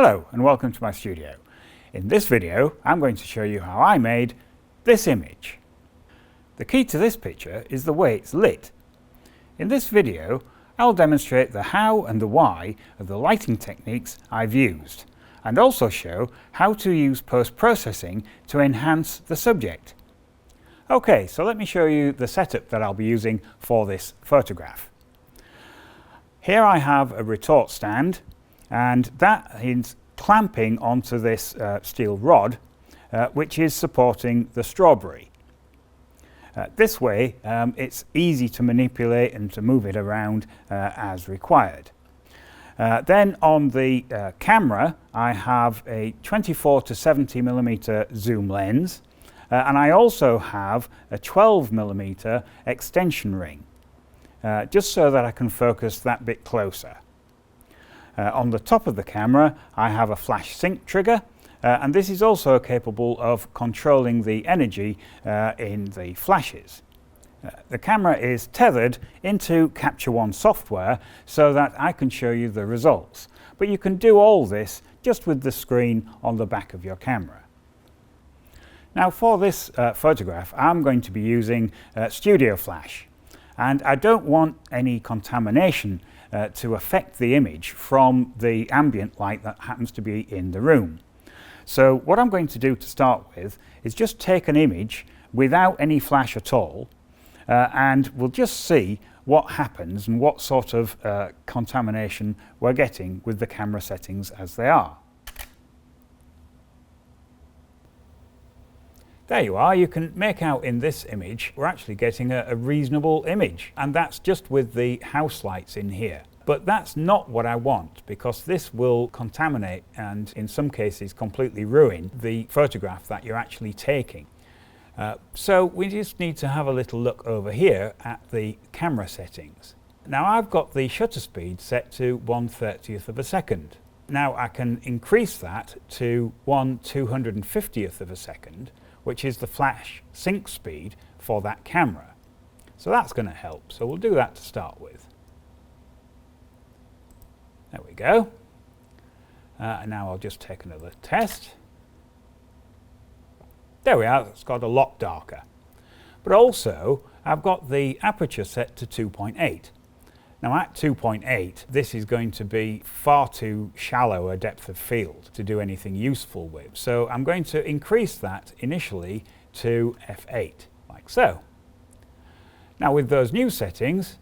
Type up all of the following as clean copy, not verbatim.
Hello and welcome to my studio. In this video I'm going to show you how I made this image. The key to this picture is the way it's lit. In this video I'll demonstrate the how and the why of the lighting techniques I've used, and also show how to use post-processing to enhance the subject. Okay, so let me show you the setup that I'll be using for this photograph. Here I have a retort stand, and that is clamping onto this steel rod which is supporting the strawberry. This way it's easy to manipulate and to move it around as required. Then on the camera I have a 24 to 70mm zoom lens, and I also have a 12mm extension ring, just so that I can focus that bit closer. On the top of the camera I have a flash sync trigger, and this is also capable of controlling the energy in the flashes. The camera is tethered into Capture One software so that I can show you the results, but you can do all this just with the screen on the back of your camera. Now for this photograph I'm going to be using Studio Flash, and I don't want any contamination to affect the image from the ambient light that happens to be in the room. So what I'm going to do to start with is just take an image without any flash at all, and we'll just see what happens and what sort of contamination we're getting with the camera settings as they are. There you are. You can make out in this image we're actually getting a reasonable image, and that's just with the house lights in here. But that's not what I want, because this will contaminate and in some cases completely ruin the photograph that you're actually taking. So we just need to have a little look over here at the camera settings. Now I've got the shutter speed set to 1/30th of a second. Now I can increase that to 1/250th of a second, which is the flash sync speed for that camera. So that's going to help. So we'll do that to start with. There we go. And now I'll just take another test. There we are, it's got a lot darker. But also I've got the aperture set to 2.8. Now at 2.8 this is going to be far too shallow a depth of field to do anything useful with. So I'm going to increase that initially to f8, like so. Now with those new settings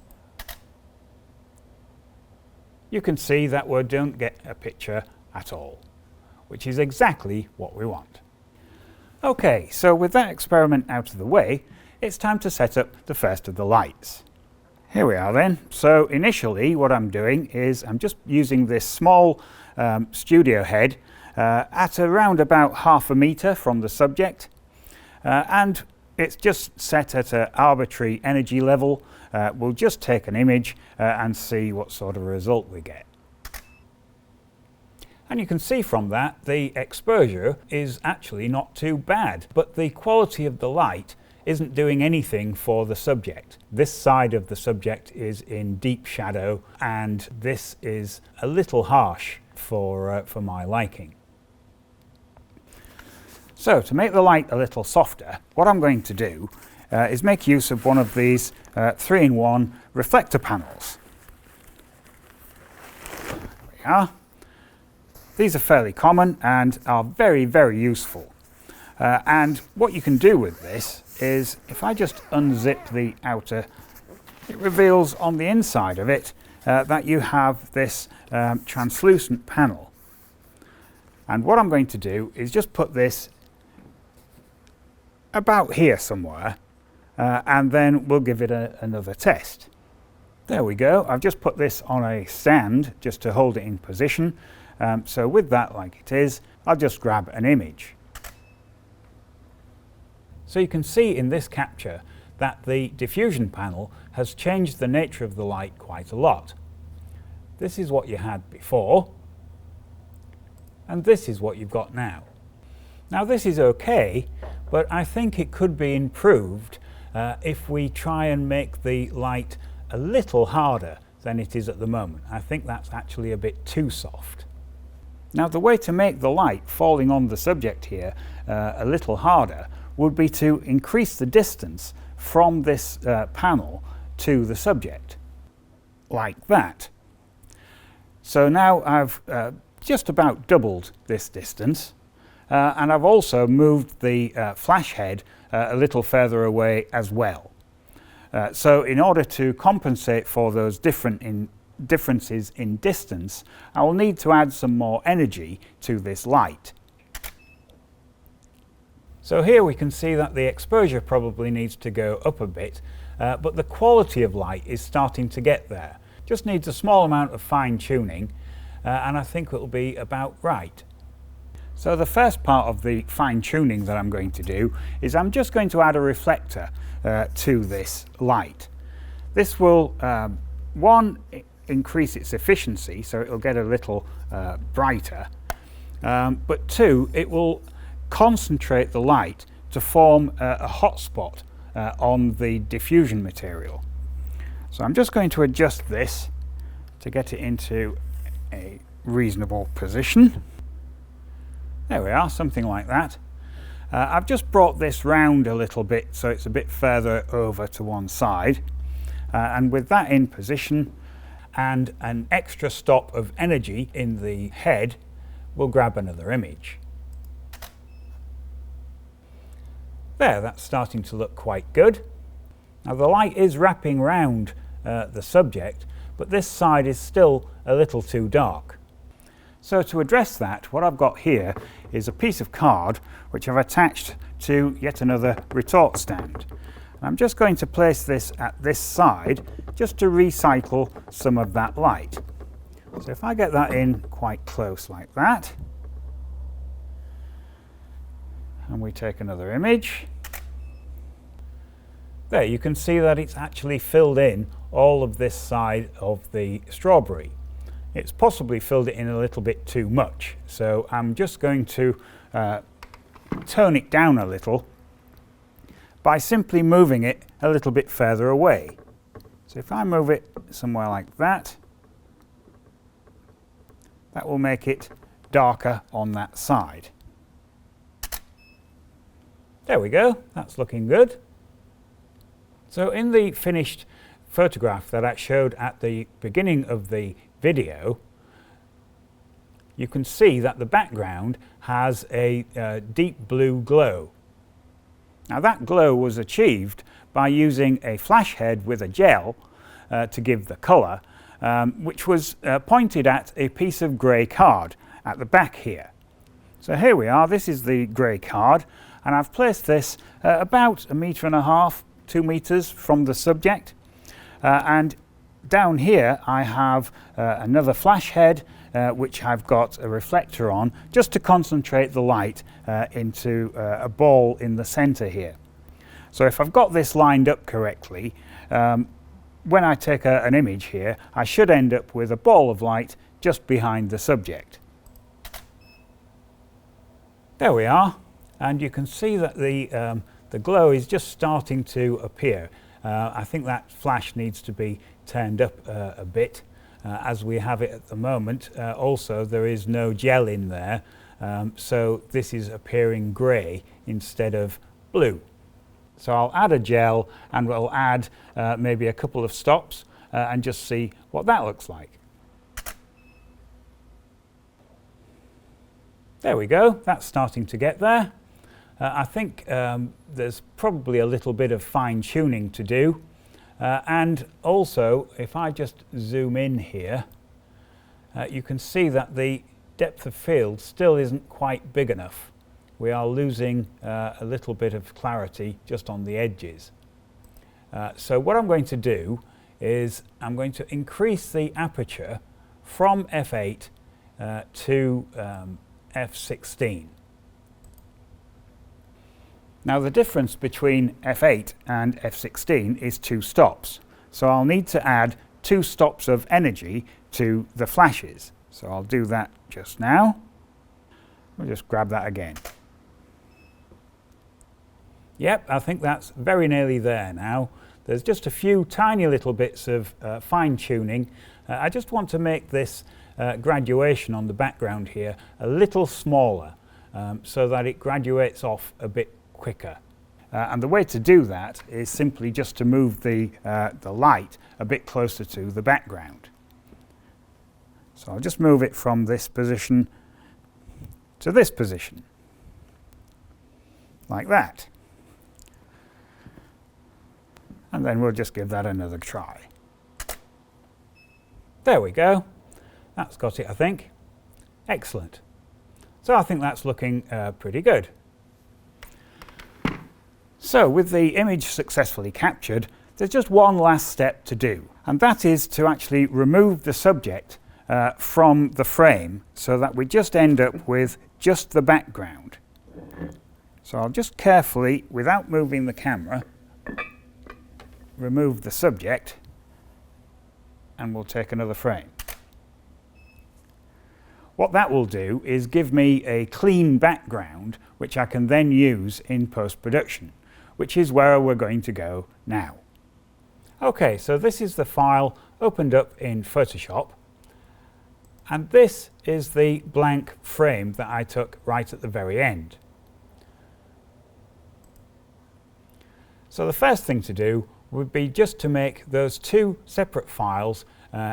you can see that we don't get a picture at all, which is exactly what we want. Okay, so with that experiment out of the way, it's time to set up the first of the lights. Here we are then. So initially what I'm doing is I'm just using this small studio head at around about 1/2 meter from the subject, and it's just set at an arbitrary energy level. We'll just take an image and see what sort of result we get. And you can see from that the exposure is actually not too bad, but the quality of the light isn't doing anything for the subject. This side of the subject is in deep shadow, and this is a little harsh for my liking. So to make the light a little softer, what I'm going to do is make use of one of these 3-in-1 reflector panels. There we are. These are fairly common and are very, very useful. And what you can do with this is, if I just unzip the outer, it reveals on the inside of it that you have this translucent panel. And what I'm going to do is just put this about here somewhere, and then we'll give it another test. There we go. I've just put this on a stand just to hold it in position. So with that like it is, I'll just grab an image. So you can see in this capture that the diffusion panel has changed the nature of the light quite a lot. This is what you had before, and this is what you've got now. Now this is okay, but I think it could be improved if we try and make the light a little harder than it is at the moment. I think that's actually a bit too soft. Now the way to make the light falling on the subject here a little harder would be to increase the distance from this panel to the subject, like that. So now I've just about doubled this distance, and I've also moved the flash head a little further away as well. So in order to compensate for those differences in distance, I will need to add some more energy to this light. So here we can see that the exposure probably needs to go up a bit, but the quality of light is starting to get there. Just needs a small amount of fine tuning, and I think it will be about right. So the first part of the fine tuning that I'm going to do is I'm just going to add a reflector to this light. This will, one, increase its efficiency, so it will get a little brighter, but two, it will concentrate the light to form a hot spot on the diffusion material. So I'm just going to adjust this to get it into a reasonable position. There we are, something like that. I've just brought this round a little bit so it's a bit further over to one side, and with that in position and an extra stop of energy in the head, we'll grab another image. There, that's starting to look quite good. Now the light is wrapping round the subject, but this side is still a little too dark. So to address that, what I've got here is a piece of card which I've attached to yet another retort stand. I'm just going to place this at this side just to recycle some of that light. So if I get that in quite close like that, and we take another image, there you can see that it's actually filled in all of this side of the strawberry. It's possibly filled it in a little bit too much, so I'm just going to tone it down a little by simply moving it a little bit further away. So if I move it somewhere like that, that will make it darker on that side. There we go, that's looking good. So in the finished photograph that I showed at the beginning of the video, you can see that the background has a deep blue glow. Now that glow was achieved by using a flash head with a gel to give the colour, which was pointed at a piece of grey card at the back here. So here we are, this is the grey card, and I've placed this about 1.5 meters, 2 meters from the subject, and down here I have another flash head which I've got a reflector on just to concentrate the light into a ball in the center here. So if I've got this lined up correctly, when I take an image here, I should end up with a ball of light just behind the subject. There we are, and you can see that the glow is just starting to appear. I think that flash needs to be turned up a bit as we have it at the moment. Also, there is no gel in there, so this is appearing grey instead of blue. So I'll add a gel and we'll add maybe a couple of stops and just see what that looks like. There we go, that's starting to get there. I think there's probably a little bit of fine tuning to do, and also if I just zoom in here, you can see that the depth of field still isn't quite big enough. We are losing a little bit of clarity just on the edges. So what I'm going to do is I'm going to increase the aperture from f8 to f16. Now the difference between f8 and f16 is 2 stops, so I'll need to add 2 stops of energy to the flashes. So I'll do that just now. We'll just grab that again. Yep, I think that's very nearly there now. There's just a few tiny little bits of fine tuning. I just want to make this graduation on the background here a little smaller so that it graduates off a bit quicker. And the way to do that is simply just to move the light a bit closer to the background. So I'll just move it from this position to this position, like that. And then we'll just give that another try. There we go. That's got it, I think. Excellent. So I think that's looking pretty good. So with the image successfully captured, there's just one last step to do, and that is to actually remove the subject from the frame so that we just end up with just the background. So I'll just carefully, without moving the camera, remove the subject, and we'll take another frame. What that will do is give me a clean background which I can then use in post-production, which is where we're going to go now. Okay, so this is the file opened up in Photoshop, and this is the blank frame that I took right at the very end. So the first thing to do would be just to make those two separate files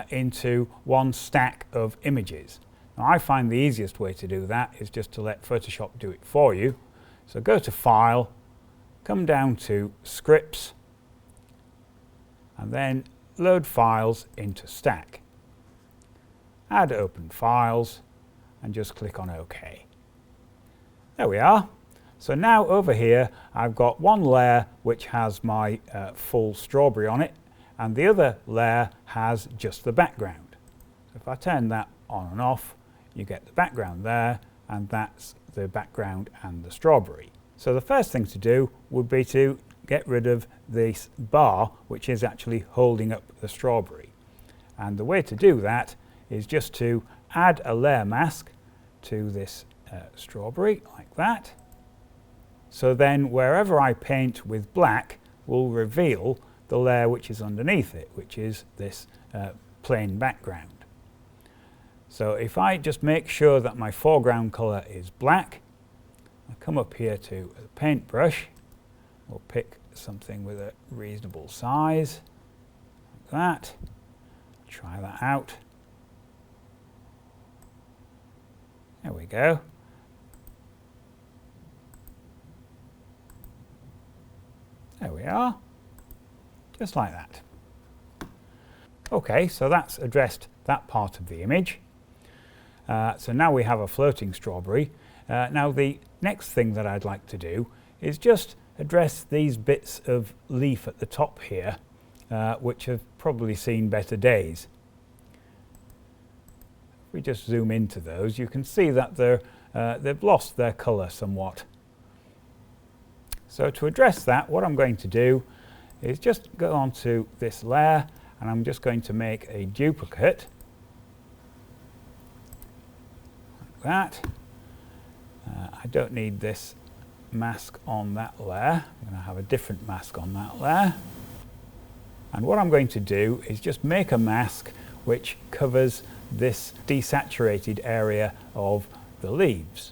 into one stack of images. Now I find the easiest way to do that is just to let Photoshop do it for you. So go to File, come down to Scripts, and then Load Files into Stack. Add Open Files, and just click on OK. There we are. So now over here I've got one layer which has my full strawberry on it, and the other layer has just the background. So if I turn that on and off, you get the background there, and that's the background and the strawberry. So the first thing to do would be to get rid of this bar which is actually holding up the strawberry. And the way to do that is just to add a layer mask to this strawberry like that. So then wherever I paint with black will reveal the layer which is underneath it, which is this plain background. So if I just make sure that my foreground colour is black, I come up here to a paintbrush, we'll pick something with a reasonable size, like that, try that out. There we go. There we are, just like that. Okay, so that's addressed that part of the image. So now we have a floating strawberry. Now the next thing that I'd like to do is just address these bits of leaf at the top here, which have probably seen better days. If we just zoom into those, you can see that they've lost their colour somewhat. So to address that, what I'm going to do is just go onto this layer, and I'm just going to make a duplicate like that. I don't need this mask on that layer. I'm going to have a different mask on that layer. And what I'm going to do is just make a mask which covers this desaturated area of the leaves.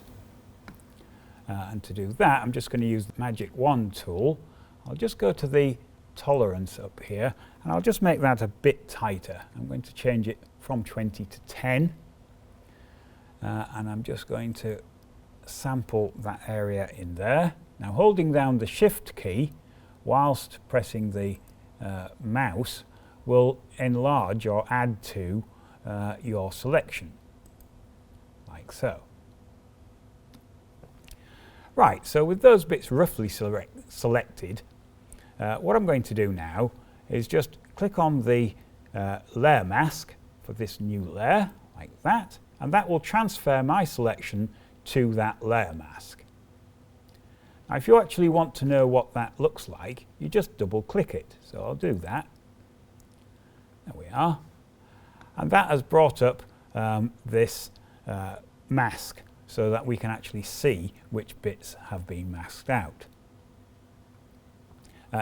And to do that, I'm just going to use the Magic Wand tool. I'll just go to the tolerance up here, and I'll just make that a bit tighter. I'm going to change it from 20 to 10. And I'm just going to sample that area in there. Now holding down the Shift key whilst pressing the mouse will enlarge or add to your selection, like so. Right, so with those bits roughly selected, what I'm going to do now is just click on the layer mask for this new layer, like that, and that will transfer my selection to that layer mask. Now if you actually want to know what that looks like, you just double click it. So I'll do that. There we are. And that has brought up this mask so that we can actually see which bits have been masked out.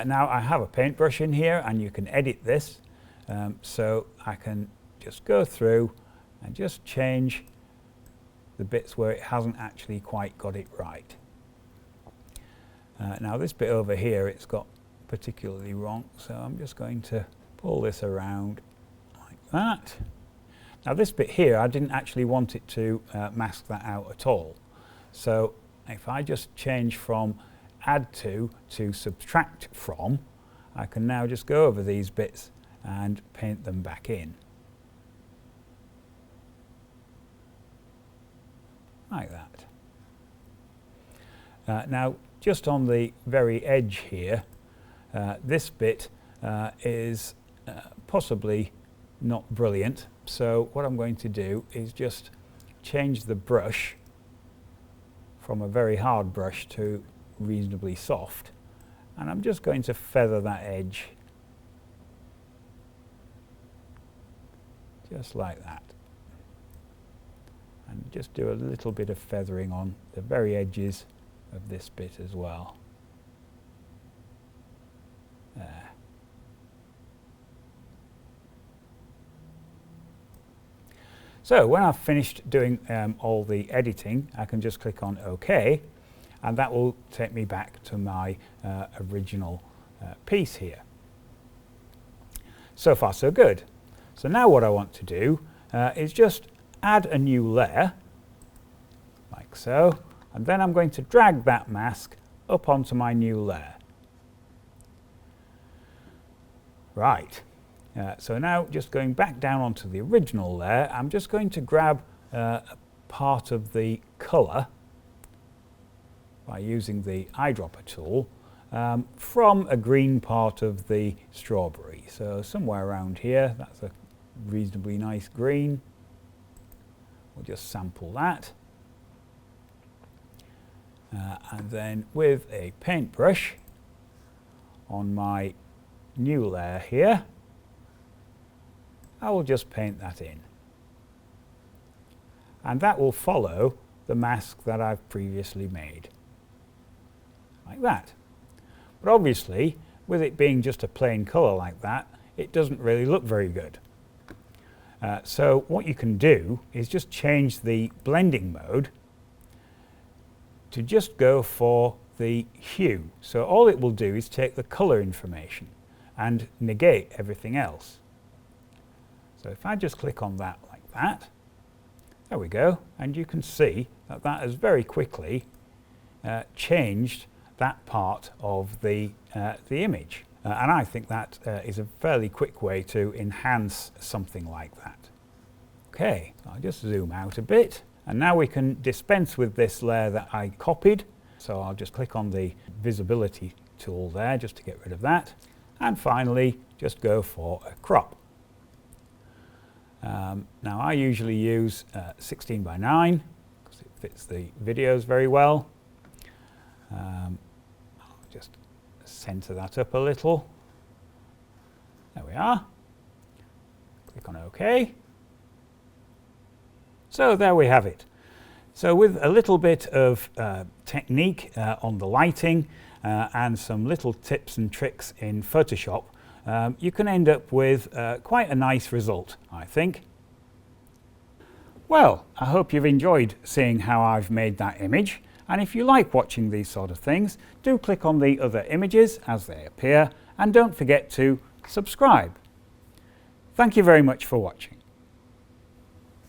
Now I have a paintbrush in here, and you can edit this. So I can just go through and just change the bits where it hasn't actually quite got it right. Now this bit over here, it's got particularly wrong, so I'm just going to pull this around like that. Now this bit here, I didn't actually want it to mask that out at all. So if I just change from add to subtract from, I can now just go over these bits and paint them back in. Like that. Now just on the very edge here, this bit is possibly not brilliant, so what I'm going to do is just change the brush from a very hard brush to reasonably soft, and I'm just going to feather that edge just like that, and just do a little bit of feathering on the very edges of this bit as well. There. So when I've finished doing all the editing, I can just click on OK, and that will take me back to my original piece here. So far so good. So now what I want to do is just add a new layer, like so, and then I'm going to drag that mask up onto my new layer. Right. So now just going back down onto the original layer, I'm just going to grab a part of the colour by using the eyedropper tool from a green part of the strawberry. So somewhere around here, that's a reasonably nice green. We'll just sample that. And then with a paintbrush on my new layer here, I will just paint that in. And that will follow the mask that I've previously made. Like that. But obviously, with it being just a plain colour like that, it doesn't really look very good. So what you can do is just change the blending mode to just go for the hue. So all it will do is take the colour information and negate everything else. So if I just click on that like that, there we go, and you can see that that has very quickly changed that part of the image. And I think that is a fairly quick way to enhance something like that. Okay, I'll just zoom out a bit, and now we can dispense with this layer that I copied. So I'll just click on the visibility tool there just to get rid of that. And finally, just go for a crop. Now I usually use 16 by 9 because it fits the videos very well. I'll just center that up a little. There we are. Click on OK. So there we have it. So with a little bit of technique on the lighting and some little tips and tricks in Photoshop, you can end up with quite a nice result, I think. Well, I hope you've enjoyed seeing how I've made that image, and if you like watching these sort of things, do click on the other images as they appear, and don't forget to subscribe. Thank you very much for watching.